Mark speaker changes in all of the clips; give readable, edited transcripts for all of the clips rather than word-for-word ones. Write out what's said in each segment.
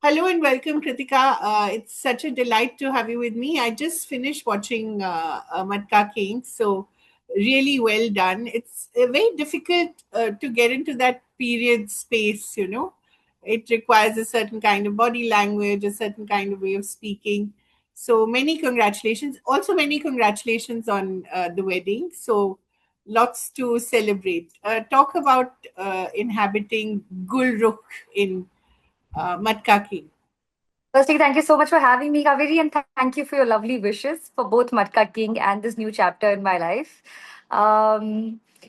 Speaker 1: Hello and welcome, Kritika. It's such a delight to have you with me. I just finished watching Matka King, so really well done. It's very difficult to get into that period space, you know. It requires a certain kind of body language, a certain kind of way of speaking. So many congratulations. Also, many congratulations on the wedding. So lots to celebrate. Talk about inhabiting Gulrukh in Matka King.
Speaker 2: Firstly, thank you so much for having me, Kaveri, and thank you for your lovely wishes for both Matka King and this new chapter in my life.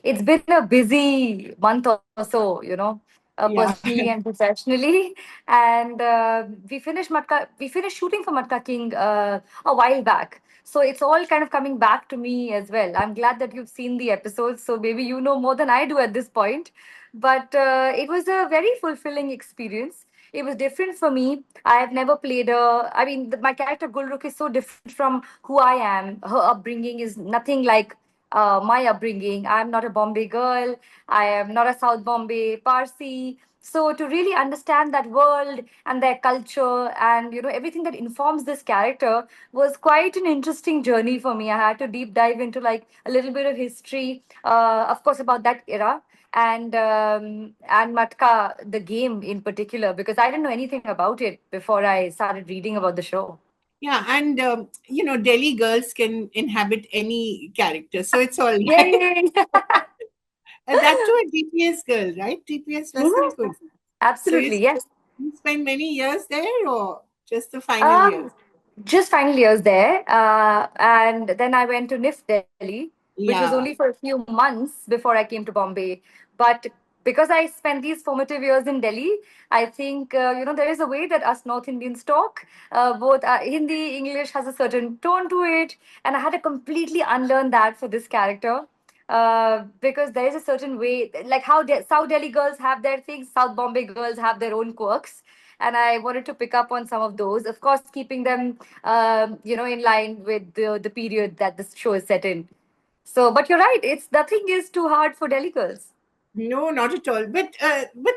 Speaker 2: It's been a busy month or so,
Speaker 1: Yeah.
Speaker 2: personally and professionally. And we finished shooting for Matka King a while back. So it's all kind of coming back to me as well. I'm glad that you've seen the episodes, so maybe you know more than I do at this point. But it was a very fulfilling experience. It was different for me. I have never played my character Gulrukh is so different from who I am. Her upbringing is nothing like my upbringing. I'm not a Bombay girl. I am not a South Bombay Parsi. So to really understand that world and their culture and everything that informs this character was quite an interesting journey for me. I had to deep dive into like a little bit of history, of course, about that era and Matka, the game in particular, because I didn't know anything about it before I started reading about the show.
Speaker 1: Yeah, and Delhi girls can inhabit any character, so it's all right.
Speaker 2: Yay!
Speaker 1: And that too a DPS girl, right? DPS
Speaker 2: Mhm.
Speaker 1: Rasalpur. So
Speaker 2: Absolutely, yes.
Speaker 1: you spend many years there, or just the final
Speaker 2: Um,
Speaker 1: years?
Speaker 2: just final years there, and then I went to NIF Delhi, which was only
Speaker 1: Yeah,
Speaker 2: for a few months before I came to Bombay. But because I spent these formative years in Delhi, I think there is a way that us North Indians talk. Both Hindi, English has a certain tone to it, and I had to completely unlearn that for this character. Because there is a certain way, like how South Delhi girls have their things, South Bombay girls have their own quirks, and I wanted to pick up on some of those. Of course, keeping them, in line with the period that this show is set in. So, but you're right. It's nothing is too hard for Delhi girls.
Speaker 1: no, not at all. But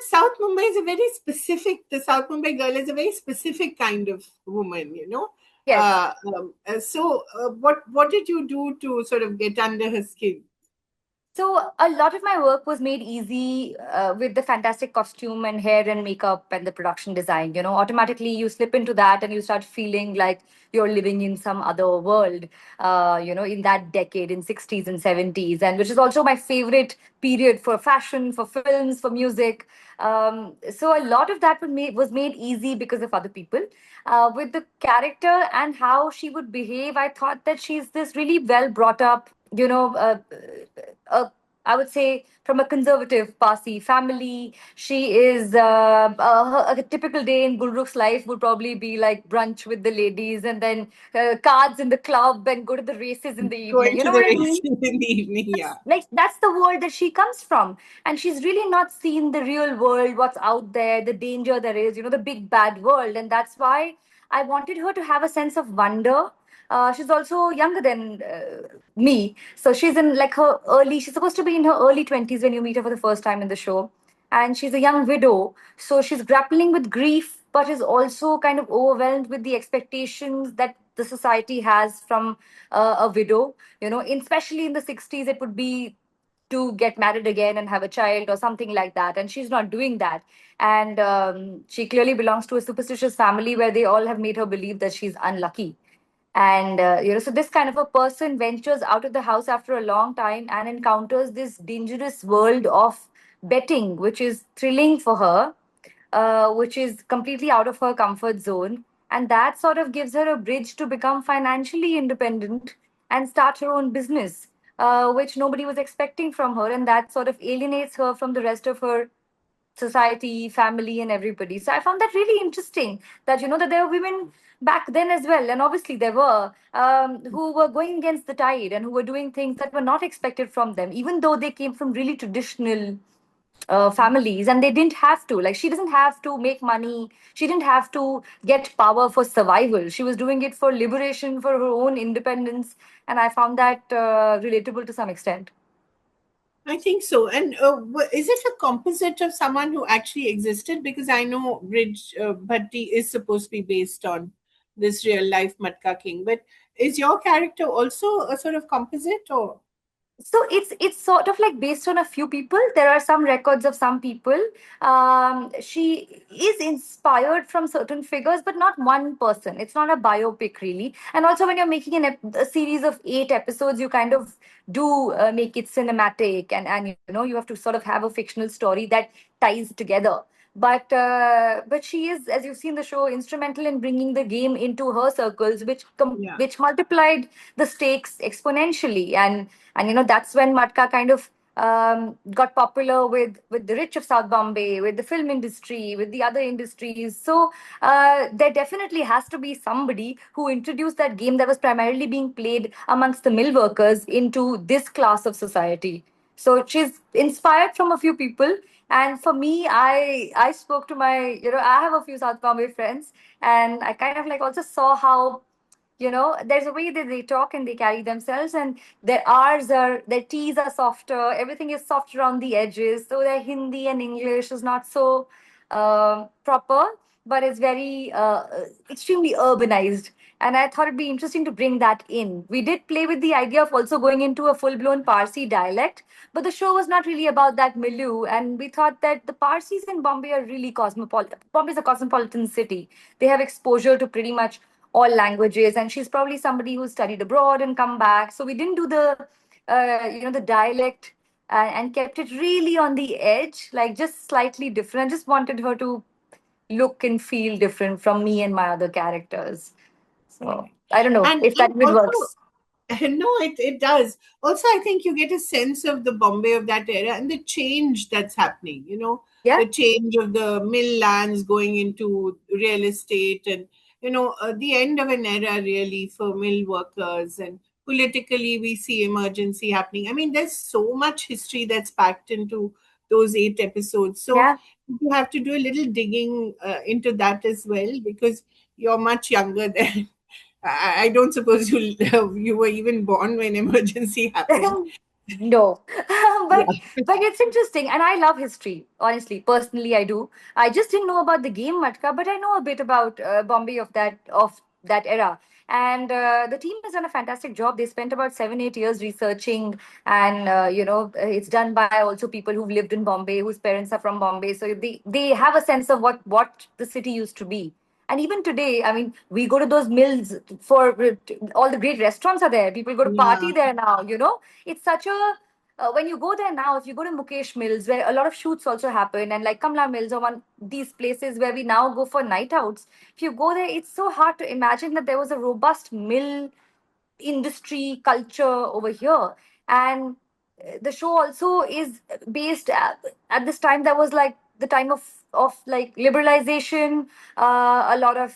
Speaker 1: South Mumbai is a very specific. The South Mumbai girl is a very specific kind of woman, you know.
Speaker 2: Yes.
Speaker 1: What did you do to sort of get under her skin?
Speaker 2: So a lot of my work was made easy with the fantastic costume and hair and makeup and the production design. Automatically you slip into that and you start feeling like you're living in some other world. In that decade in 60s and 70s, and which is also my favorite period for fashion, for films, for music. So a lot of that was made easy because of other people. With the character and how she would behave, I thought that she's this really well brought up, uh, I would say from a conservative Parsi family. She is a typical day in Gulrukh's life would probably be like brunch with the ladies and then cards in the club and go to the races in the evening.
Speaker 1: Going
Speaker 2: You
Speaker 1: to
Speaker 2: know
Speaker 1: the
Speaker 2: what I
Speaker 1: race
Speaker 2: mean?
Speaker 1: in the evening, yeah.
Speaker 2: That's the world that she comes from, and she's really not seen the real world, what's out there, the danger there is, the big bad world, and that's why I wanted her to have a sense of wonder. She's also younger than me, so she's in like her early. She's supposed to be in her early 20s when you meet her for the first time in the show, and she's a young widow, so she's grappling with grief, but is also kind of overwhelmed with the expectations that the society has from a widow. Especially in the 60s, it would be to get married again and have a child or something like that, and she's not doing that. And she clearly belongs to a superstitious family where they all have made her believe that she's unlucky. And so this kind of a person ventures out of the house after a long time and encounters this dangerous world of betting, which is thrilling for her, which is completely out of her comfort zone. And that sort of gives her a bridge to become financially independent and start her own business, which nobody was expecting from her. And that sort of alienates her from the rest of her society, family, and everybody. So I found that really interesting that, that there were women back then as well. And obviously there were who were going against the tide and who were doing things that were not expected from them, even though they came from really traditional families, and they didn't have to, like, she doesn't have to make money, she didn't have to get power for survival, she was doing it for liberation, for her own independence. And I found that relatable to some extent.
Speaker 1: I think so. And is it a composite of someone who actually existed? Because I know Bridge Bhatti is supposed to be based on this real life Matka King. But is your character also a sort of composite or?
Speaker 2: So it's sort of like based on a few people. There are some records of some people. She is inspired from certain figures, but not one person. It's not a biopic really. And also, when you're making a series of 8 episodes, you kind of do make it cinematic, and you have to sort of have a fictional story that ties together. But she is, as you've seen the show, instrumental in bringing the game into her circles,
Speaker 1: Yeah.
Speaker 2: which multiplied the stakes exponentially. And that's when Matka kind of got popular with the rich of South Bombay, with the film industry, with the other industries. So there definitely has to be somebody who introduced that game that was primarily being played amongst the mill workers into this class of society. So she's inspired from a few people. And for me, I spoke to I have a few South Bombay friends, and I kind of like also saw how there's a way that they talk and they carry themselves, and their t's are softer, everything is soft around the edges, so their Hindi and English is not so proper, but it's very extremely urbanized. And I thought it'd be interesting to bring that in. We did play with the idea of also going into a full-blown Parsi dialect, but the show was not really about that milieu, and we thought that the Parsis in Bombay are really cosmopolitan. Bombay is a cosmopolitan city. They have exposure to pretty much all languages, and she's probably somebody who studied abroad and come back. So we didn't do the dialect, and kept it really on the edge, like just slightly different. I just wanted her to look and feel different from me and my other characters. So
Speaker 1: Right.
Speaker 2: I don't know
Speaker 1: And
Speaker 2: if that even
Speaker 1: also,
Speaker 2: works.
Speaker 1: no, it does. Also, I think you get a sense of the Bombay of that era and the change that's happening,
Speaker 2: Yeah.
Speaker 1: the change of the mill lands going into real estate and, the end of an era really for mill workers. And politically, we see emergency happening. I mean, there's so much history that's packed into those 8 episodes. So
Speaker 2: Yeah.
Speaker 1: you have to do a little digging into that as well because you're much younger than I don't suppose you were even born when emergency happened.
Speaker 2: No.
Speaker 1: Yeah.
Speaker 2: but it's interesting, and I love history, honestly. Personally, I do. I just didn't know about the game Matka, but I know a bit about Bombay of that era. And the team has done a fantastic job. They spent about 7-8 years researching, and it's done by also people who've lived in Bombay, whose parents are from Bombay, so they have a sense of what the city used to be. And even today, I mean, we go to those mills for all the great restaurants are there. People go to
Speaker 1: Yeah.
Speaker 2: party there now. It's such a when you go there now, if you go to Mukesh Mills, where a lot of shoots also happen, and like Kamla Mills or one these places where we now go for night outs, if you go there, it's so hard to imagine that there was a robust mill industry culture over here. And the show also is based at this time that was like the time of like liberalization. A lot of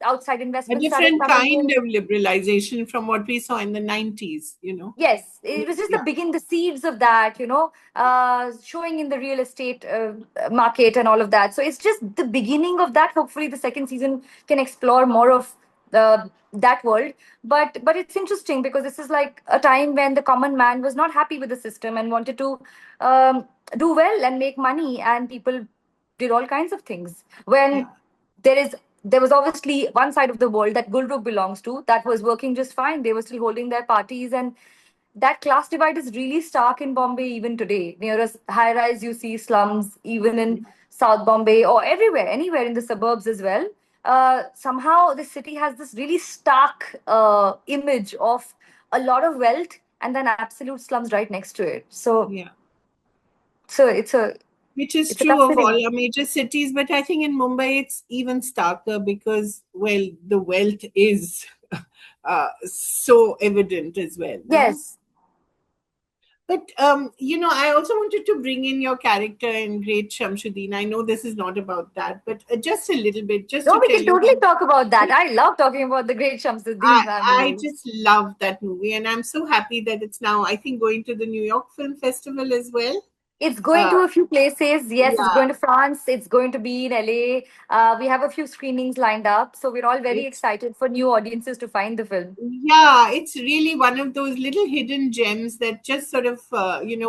Speaker 2: outside
Speaker 1: A
Speaker 2: investment started
Speaker 1: different
Speaker 2: coming
Speaker 1: kind
Speaker 2: in.
Speaker 1: of liberalization from what we saw in the 90s.
Speaker 2: Yes, it was just
Speaker 1: Yeah.
Speaker 2: the seeds of that, showing in the real estate market and all of that. So it's just the beginning of that. Hopefully, the second season can explore more of that world. But it's interesting because this is like a time when the common man was not happy with the system and wanted to um, do well and make money, and people did all kinds of things. When
Speaker 1: Yeah.
Speaker 2: there was obviously one side of the world that Gulrukh belongs to that was working just fine. They were still holding their parties, and that class divide is really stark in Bombay even today. Near a high rise, you see slums, even in South Bombay or everywhere, anywhere in the suburbs as well. Somehow, the city has this really stark image of a lot of wealth and then absolute slums right next to it. So,
Speaker 1: Yeah.
Speaker 2: so it's a
Speaker 1: Which is
Speaker 2: it's a
Speaker 1: true of all
Speaker 2: fascinating.
Speaker 1: our major cities, but I think in Mumbai it's even starker because, well, the wealth is so evident as well.
Speaker 2: Yes.
Speaker 1: But I also wanted to bring in your character in Great Shamsuddin. I know this is not about that, but just a little bit, just
Speaker 2: No,
Speaker 1: to
Speaker 2: we
Speaker 1: tell
Speaker 2: can
Speaker 1: you
Speaker 2: totally talk about that. I love talking about the great Shamsuddin
Speaker 1: I
Speaker 2: family.
Speaker 1: just love that movie, and I'm so happy that it's now, I think, going to the New York Film Festival as well.
Speaker 2: It's going
Speaker 1: Uh,
Speaker 2: to a few places. Yes, it's
Speaker 1: yeah,
Speaker 2: going to France. It's going to be in LA. We have a few screenings lined up. So we're all very
Speaker 1: it's
Speaker 2: excited for new audiences to find the film.
Speaker 1: Yeah, it's really one of those little hidden gems that just sort of,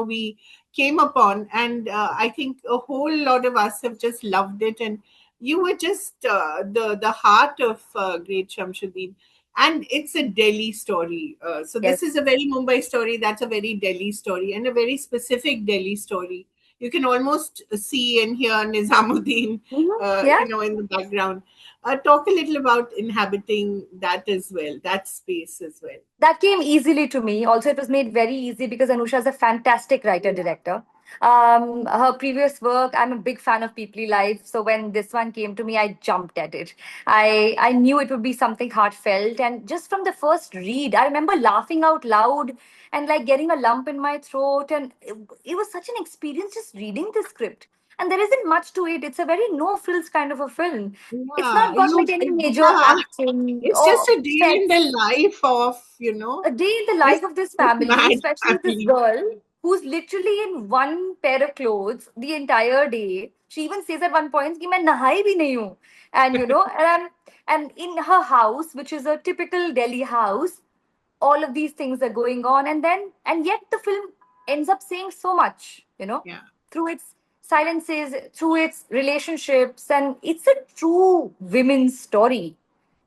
Speaker 1: we came upon. And I think a whole lot of us have just loved it. And you were just the heart of great Shamsuddin. And it's a Delhi story. So this
Speaker 2: Yes.
Speaker 1: is a very Mumbai story. That's a very Delhi story, and a very specific Delhi story. You can almost see and hear Nizamuddin,
Speaker 2: Yeah.
Speaker 1: in the background. Talk a little about inhabiting that as well, that space as well.
Speaker 2: That came easily to me. Also, it was made very easy because Anusha is a fantastic writer
Speaker 1: Yeah.
Speaker 2: director. Her previous work, I'm a big fan of Peoply Life. So when this one came to me, I jumped at it. I knew it would be something heartfelt, and just from the first read, I remember laughing out loud and like getting a lump in my throat. And it was such an experience just reading the script. And there isn't much to it. It's a very no frills kind of a film. It's
Speaker 1: Yeah,
Speaker 2: not got like any major
Speaker 1: yeah.
Speaker 2: action
Speaker 1: It's just
Speaker 2: or
Speaker 1: a day in the
Speaker 2: sets.
Speaker 1: life of,
Speaker 2: A day in the
Speaker 1: this
Speaker 2: life of this
Speaker 1: this
Speaker 2: family,
Speaker 1: mad
Speaker 2: especially this
Speaker 1: family.
Speaker 2: girl who's literally in one pair of clothes the entire day. She even says at one point, "कि मैं नहाई भी नहीं हूँ." And and in her house, which is a typical Delhi house, all of these things are going on, and yet the film ends up saying so much,
Speaker 1: Yeah.
Speaker 2: through its silences, through its relationships, and it's a true women's story.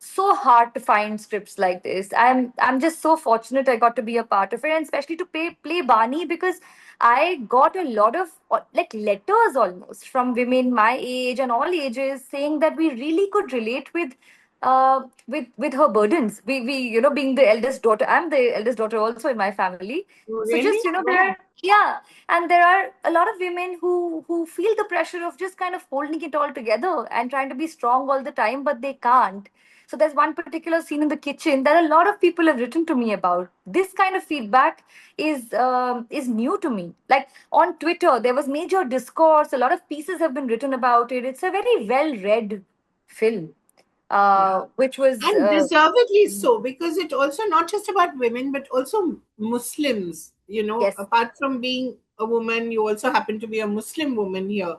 Speaker 2: So hard to find scripts like this. I'm just so fortunate I got to be a part of it, and especially to play Bani, because I got a lot of like letters almost from women my age and all ages saying that we really could relate with her burdens. We being the eldest daughter, I'm the eldest daughter also in my family.
Speaker 1: Oh,
Speaker 2: So
Speaker 1: really?
Speaker 2: just there
Speaker 1: Oh,
Speaker 2: are, yeah, and there are a lot of women who feel the pressure of just kind of holding it all together and trying to be strong all the time, but they can't. So there's one particular scene in the kitchen that a lot of people have written to me about. This kind of feedback is new to me. Like on Twitter, there was major discourse. A lot of pieces have been written about it. It's a very well read film,
Speaker 1: yeah.
Speaker 2: which was
Speaker 1: And deservedly so, because it also not just about women, but also Muslims.
Speaker 2: yes,
Speaker 1: Apart from being a woman, you also happen to be a Muslim woman here.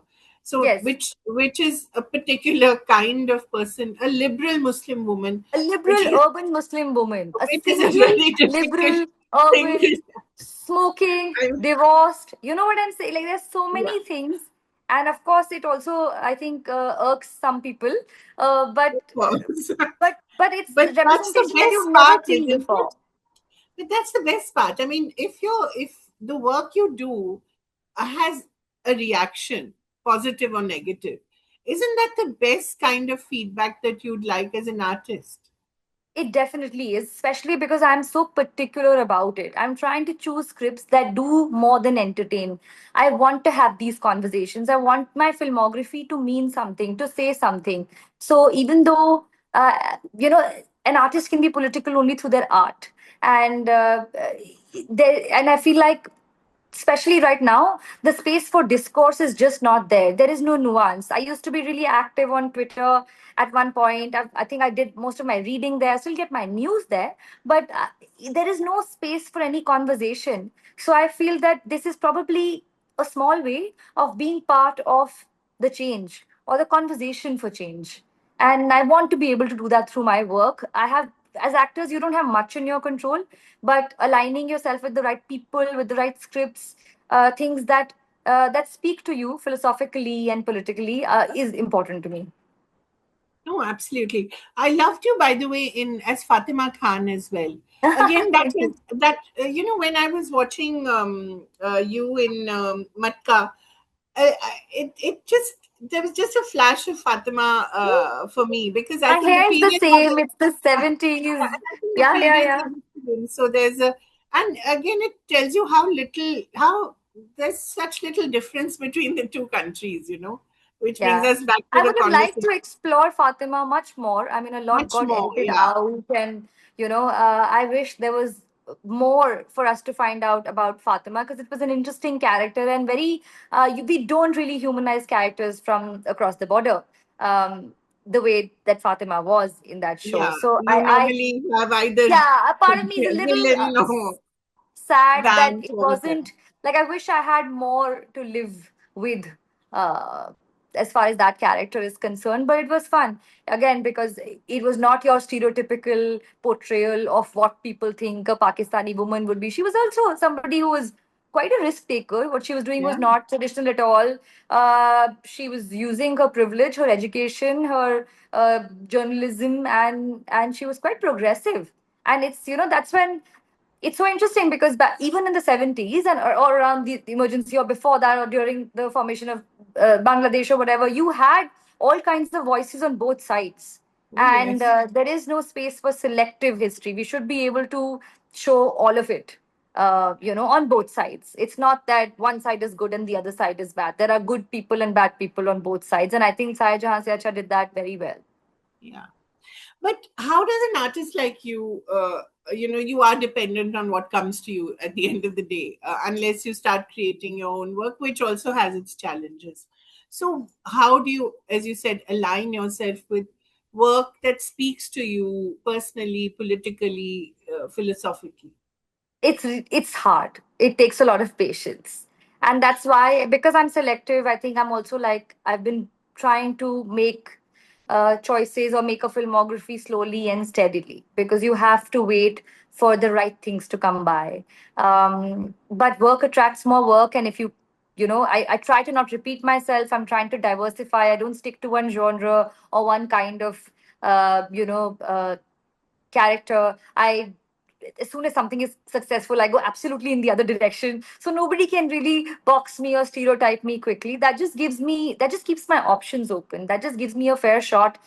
Speaker 1: So,
Speaker 2: yes,
Speaker 1: which is a particular kind of person, a liberal Muslim woman,
Speaker 2: a
Speaker 1: which
Speaker 2: liberal
Speaker 1: is
Speaker 2: urban Muslim woman, a
Speaker 1: which is a
Speaker 2: single
Speaker 1: very difficult
Speaker 2: liberal
Speaker 1: thing.
Speaker 2: urban smoking,
Speaker 1: I'm,
Speaker 2: divorced. You know what I'm saying? Like there's so
Speaker 1: yeah,
Speaker 2: many things, and of course it also I think irks some people.
Speaker 1: of
Speaker 2: But
Speaker 1: course.
Speaker 2: but it's
Speaker 1: But that's the
Speaker 2: representation that
Speaker 1: best
Speaker 2: you've never
Speaker 1: part,
Speaker 2: seen
Speaker 1: isn't it?
Speaker 2: before.
Speaker 1: But that's the best part. I mean, if the work you do has a reaction, positive or negative, isn't that the best kind of feedback that you'd like as an artist?
Speaker 2: It definitely is, especially because I'm so particular about it. I'm trying to choose scripts that do more than entertain. I want to have these conversations. I want my filmography to mean something, to say something. So even though, an artist can be political only through their art. And I feel like especially right now, the space for discourse is just not there. There is no nuance. I used to be really active on Twitter at one point. I think I did most of my reading there. I still get my news there, but there is no space for any conversation. So I feel that this is probably a small way of being part of the change or the conversation for change. And I want to be able to do that through my work. As actors, you don't have much in your control, but aligning yourself with the right people, with the right scripts, things that speak to you philosophically and politically, is important to me.
Speaker 1: No, absolutely. I loved you, by the way, in as Fatima Khan as well. Again, that
Speaker 2: Thank
Speaker 1: is
Speaker 2: you.
Speaker 1: that when I was watching you in Matka, it just there was just a flash of Fatima for me, because I
Speaker 2: My
Speaker 1: think the
Speaker 2: hair is the
Speaker 1: period was
Speaker 2: same. It's the 70s.
Speaker 1: I think the
Speaker 2: Yeah, yeah,
Speaker 1: periods
Speaker 2: yeah.
Speaker 1: are different. So and again, it tells you how there's such little difference between the two countries, which brings
Speaker 2: Yeah.
Speaker 1: us back to
Speaker 2: I
Speaker 1: the
Speaker 2: would have liked
Speaker 1: conversation
Speaker 2: to explore Fatima much more. I mean, a lot
Speaker 1: much
Speaker 2: got
Speaker 1: more.
Speaker 2: edited
Speaker 1: Yeah.
Speaker 2: out, and I wish there was more for us to find out about Fatima because it was an interesting character and very. We don't really humanize characters from across the border, the way that Fatima was in that show.
Speaker 1: Yeah,
Speaker 2: So
Speaker 1: you normally have either
Speaker 2: yeah, a part of me is a little
Speaker 1: villain or
Speaker 2: sad that
Speaker 1: vamp
Speaker 2: it
Speaker 1: or
Speaker 2: wasn't
Speaker 1: whatever.
Speaker 2: Like, I wish I had more to live with, uh, as far as that character is concerned. But it was fun again because it was not your stereotypical portrayal of what people think a Pakistani woman would be. She was also somebody who was quite a risk taker. What she was doing was
Speaker 1: Yeah.
Speaker 2: not traditional at all. She was using her privilege, her education, her journalism, and she was quite progressive. And it's, that's when it's so interesting because even in the 70s or around the emergency or before that or during the formation of Bangladesh or whatever, you had all kinds of voices on both sides.
Speaker 1: Oh,
Speaker 2: And
Speaker 1: yes.
Speaker 2: there is no space for selective history. We should be able to show all of it, on both sides. It's not that one side is good and the other side is bad. There are good people and bad people on both sides. And I think Sai Jahan Se Acha did that very well.
Speaker 1: Yeah. But how does an artist like you, you are dependent on what comes to you at the end of the day, unless you start creating your own work, which also has its challenges. So, how do you, as you said, align yourself with work that speaks to you personally, politically, philosophically?
Speaker 2: It's hard. It takes a lot of patience, and that's why, because I'm selective, I think I'm also like, I've been trying to make choices or make a filmography slowly and steadily, because you have to wait for the right things to come by. But work attracts more work, and if I try to not repeat myself. I'm trying to diversify. I don't stick to one genre or one kind of character. I As soon as something is successful, I go absolutely in the other direction. So nobody can really box me or stereotype me quickly. That just keeps my options open. That just gives me a fair shot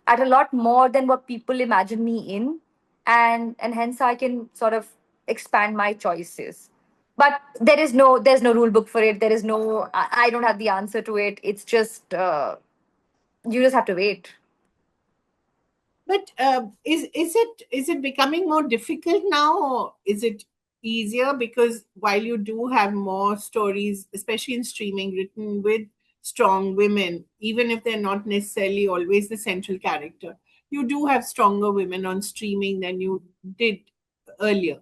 Speaker 2: at a lot more than what people imagine me in. And hence I can sort of expand my choices. But there's no rule book for it. There is no I don't have the answer to it. It's just you just have to wait.
Speaker 1: But is it becoming more difficult now, or is it easier? Because while you do have more stories, especially in streaming, written with strong women, even if they're not necessarily always the central character, you do have stronger women on streaming than you did earlier.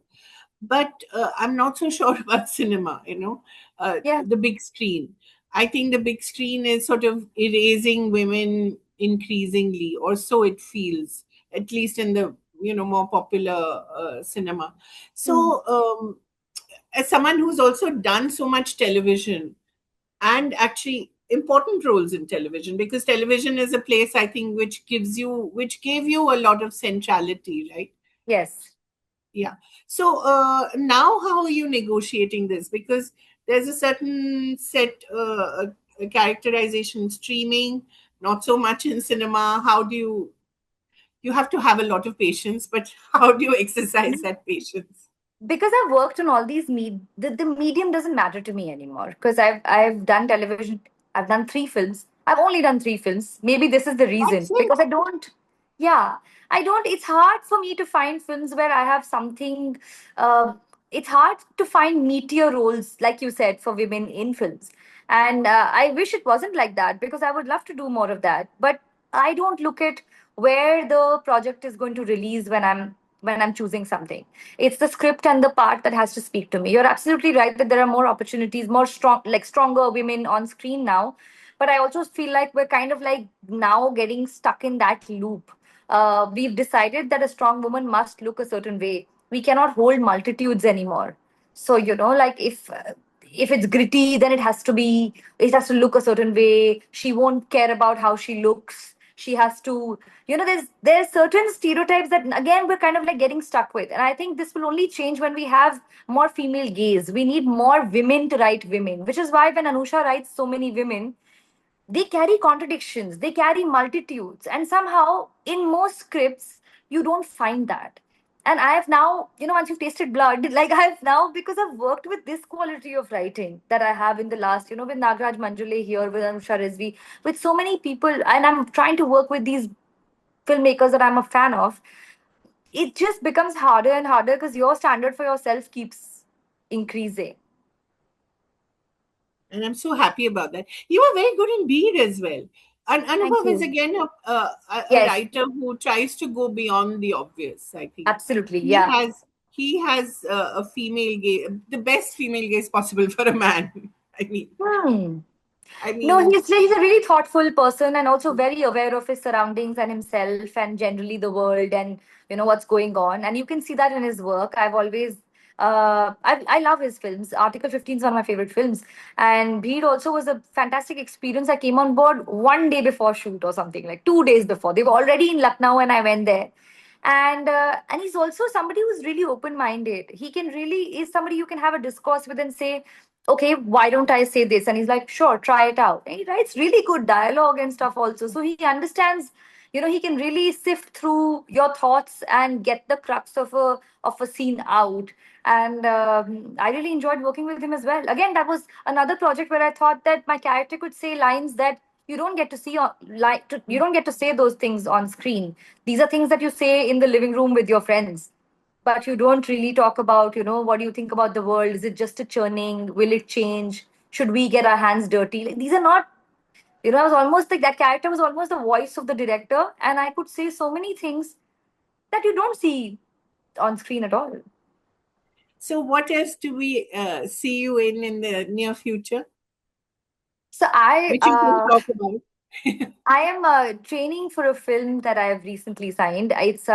Speaker 1: But I'm not so sure about cinema,
Speaker 2: Yeah.
Speaker 1: the big screen. I think the big screen is sort of erasing women increasingly, or so it feels, at least in the more popular cinema.
Speaker 2: Hmm.
Speaker 1: So, as someone who's also done so much television, and actually important roles in television, because television is a place, I think, which gave you a lot of centrality, right?
Speaker 2: Yes.
Speaker 1: Yeah. So now, how are you negotiating this? Because there's a certain set characterization in streaming, not so much in cinema. How do you have to have a lot of patience, but how do you exercise that patience?
Speaker 2: Because I've worked on all these the medium doesn't matter to me anymore, because I've done television. I've done 3 films. I've only done 3 films. Maybe this is the reason,
Speaker 1: That's it.
Speaker 2: because I don't. Yeah, I don't. It's hard for me to find films where I have something. Uh, it's hard to find meteor roles, like you said, for women in films. And I wish it wasn't like that, because I would love to do more of that. But I don't look at where the project is going to release when I'm choosing something. It's the script and the part that has to speak to me. You're absolutely right that there are more opportunities, more stronger women on screen now. But I also feel like we're kind of like now getting stuck in that loop. We've decided that a strong woman must look a certain way. We cannot hold multitudes anymore. So, like, if it's gritty, then it has to look a certain way. She won't care about how she looks. She has to, there's certain stereotypes that again we're kind of like getting stuck with. And I think this will only change when we have more female gaze. We need more women to write women, which is why when Anusha writes so many women, they carry contradictions, they carry multitudes, and somehow in most scripts you don't find that. And I have now, once you've tasted blood, like I have now, because I've worked with this quality of writing that I have in the last, with Nagraj Manjule here, with Anusha Rizvi, with so many people, and I'm trying to work with these filmmakers that I'm a fan of. It just becomes harder and harder because your standard for yourself keeps increasing.
Speaker 1: And I'm so happy about that. You are very good in Bead as well. And
Speaker 2: Thank
Speaker 1: Anubhav is
Speaker 2: you.
Speaker 1: again a
Speaker 2: Yes,
Speaker 1: writer who tries to go beyond the obvious, I think.
Speaker 2: absolutely.
Speaker 1: He
Speaker 2: Yeah.
Speaker 1: has. he has a female gaze, the best female gaze possible for a man. I mean,
Speaker 2: Hmm.
Speaker 1: I
Speaker 2: No,
Speaker 1: mean,
Speaker 2: he's a really thoughtful person and also very aware of his surroundings and himself and generally the world and what's going on. And you can see that in his work. I've always I love his films. Article 15 is one of my favorite films. And Bheed also was a fantastic experience. I came on board one day before shoot or something, like 2 days before. They were already in Lucknow and I went there. And he's also somebody who's really open minded. He can really is somebody you can have a discourse with and say, okay, why don't I say this? And he's like, sure, try it out. And he writes really good dialogue and stuff also. So he understands, he can really sift through your thoughts and get the crux of a scene out. And I really enjoyed working with him as well. Again, that was another project where I thought that my character could say lines that you don't get to see you don't get to say those things on screen. These are things that you say in the living room with your friends, but you don't really talk about, what do you think about the world? Is it just a churning? Will it change? Should we get our hands dirty? Like, these are not, I was almost like that character was almost the voice of the director, and I could say so many things that you don't see on screen at all.
Speaker 1: so what else do we see you in the near future,
Speaker 2: So
Speaker 1: which you can talk about?
Speaker 2: I am training for a film that I have recently signed. It's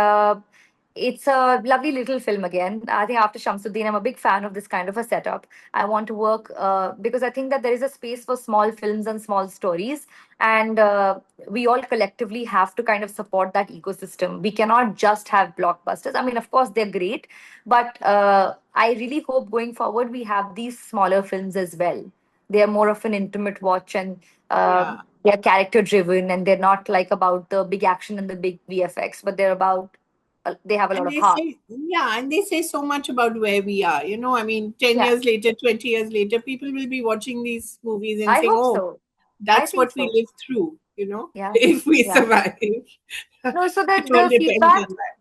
Speaker 2: a lovely little film again. I think after Shamsuddin, I'm a big fan of this kind of a setup. I want to work because I think that there is a space for small films and small stories, and we all collectively have to kind of support that ecosystem. We cannot just have blockbusters. I mean, of course, they're great, but I really hope going forward we have these smaller films as well. They are more of an intimate watch, and
Speaker 1: Yeah.
Speaker 2: they're character driven, and they're not like about the big action and the big VFX, but they're about they have a lot
Speaker 1: And
Speaker 2: of
Speaker 1: they
Speaker 2: heart.
Speaker 1: say, yeah, and they say so much about where we are. I mean, 10
Speaker 2: Yeah,
Speaker 1: years later, 20 years later, people will be watching these movies and
Speaker 2: I
Speaker 1: saying,
Speaker 2: hope
Speaker 1: oh,
Speaker 2: so. I
Speaker 1: that's
Speaker 2: think
Speaker 1: what we
Speaker 2: so.
Speaker 1: lived through,
Speaker 2: Yeah,
Speaker 1: if we
Speaker 2: yeah.
Speaker 1: survive.
Speaker 2: No, so
Speaker 1: It all
Speaker 2: the
Speaker 1: depends
Speaker 2: feedback
Speaker 1: on that.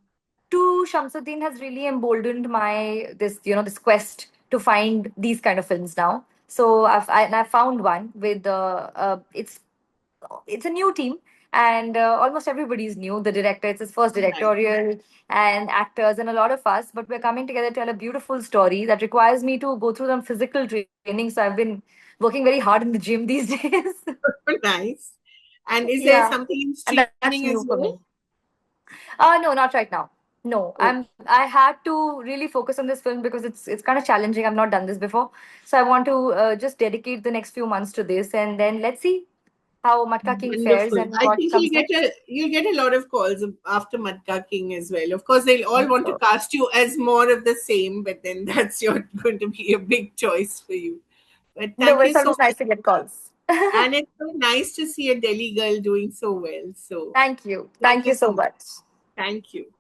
Speaker 2: to Shamsuddin has really emboldened my this quest to find these kind of films now. So I've found one with it's a new team, and almost everybody's new. The director, it's his first
Speaker 1: Nice.
Speaker 2: directorial, and actors, and a lot of us. But we're coming together to tell a beautiful story that requires me to go through some physical training. So I've been working very hard in the gym these days.
Speaker 1: Nice. And is there
Speaker 2: Yeah,
Speaker 1: something in
Speaker 2: and that's
Speaker 1: streaming
Speaker 2: new
Speaker 1: as
Speaker 2: for
Speaker 1: well?
Speaker 2: me. No, not right now. No,
Speaker 1: Okay.
Speaker 2: I had to really focus on this film because it's kind of challenging. I've not done this before, so I want to just dedicate the next few months to this, and then let's see how Matka King fares
Speaker 1: Wonderful.
Speaker 2: and
Speaker 1: I
Speaker 2: what
Speaker 1: think
Speaker 2: comes next.
Speaker 1: you'll get a lot of calls after Matka King as well. Of course, they'll all want to
Speaker 2: So,
Speaker 1: cast you as more of the same, but then that's your going to be a big choice for you. But
Speaker 2: no,
Speaker 1: thank
Speaker 2: but
Speaker 1: you
Speaker 2: it's
Speaker 1: so
Speaker 2: always nice
Speaker 1: much.
Speaker 2: to get calls.
Speaker 1: And it's so nice to see a Delhi girl doing so well. So
Speaker 2: Thank you.
Speaker 1: thank
Speaker 2: Thank
Speaker 1: you
Speaker 2: you
Speaker 1: so
Speaker 2: so
Speaker 1: much.
Speaker 2: much.
Speaker 1: Thank you.